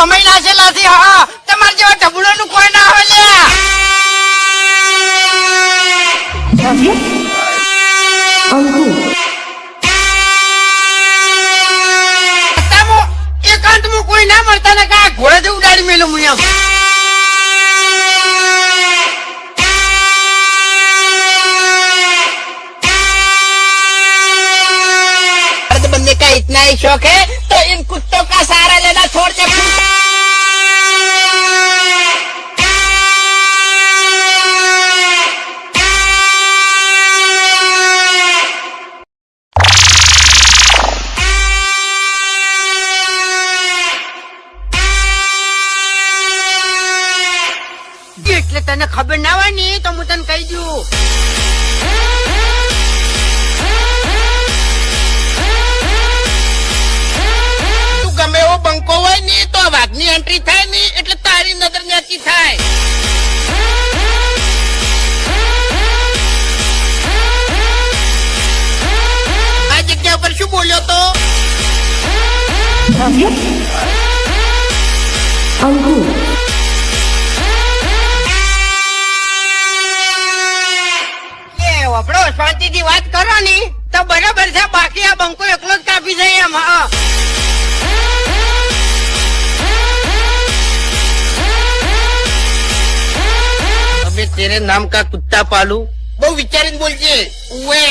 અમાઈ નાખેલા છે. હા તમારા જેવા ઢબુડાનું કોઈ ના આવે લે. એકાંતમાં કોઈ ના મળતા ને કા ઘોડે ઉડાડી મેલું હું એમ. बंदे का इतना ही शौक है तो इन कुत्तों का सहारा लेना छोड़ दे. એટલે તને ખબર ના હોય ને તો હું તને કહી દઉં. ગમે એવો બંકો હોય ને તો વાઘની એન્ટ્રી થાય ને એટલે તારી નજર ન્યાચી થાય. આ જગ્યા પર શું બોલ્યો તો? વપડો શાંતિથી વાત કરો ને તો બરાબર છે. બાકી આ બંકો એકલો જ કાપી જાય એમ. હા तेरे नाम का कुत्ता पालू. બહુ વિચારીને બોલજે. ઉવે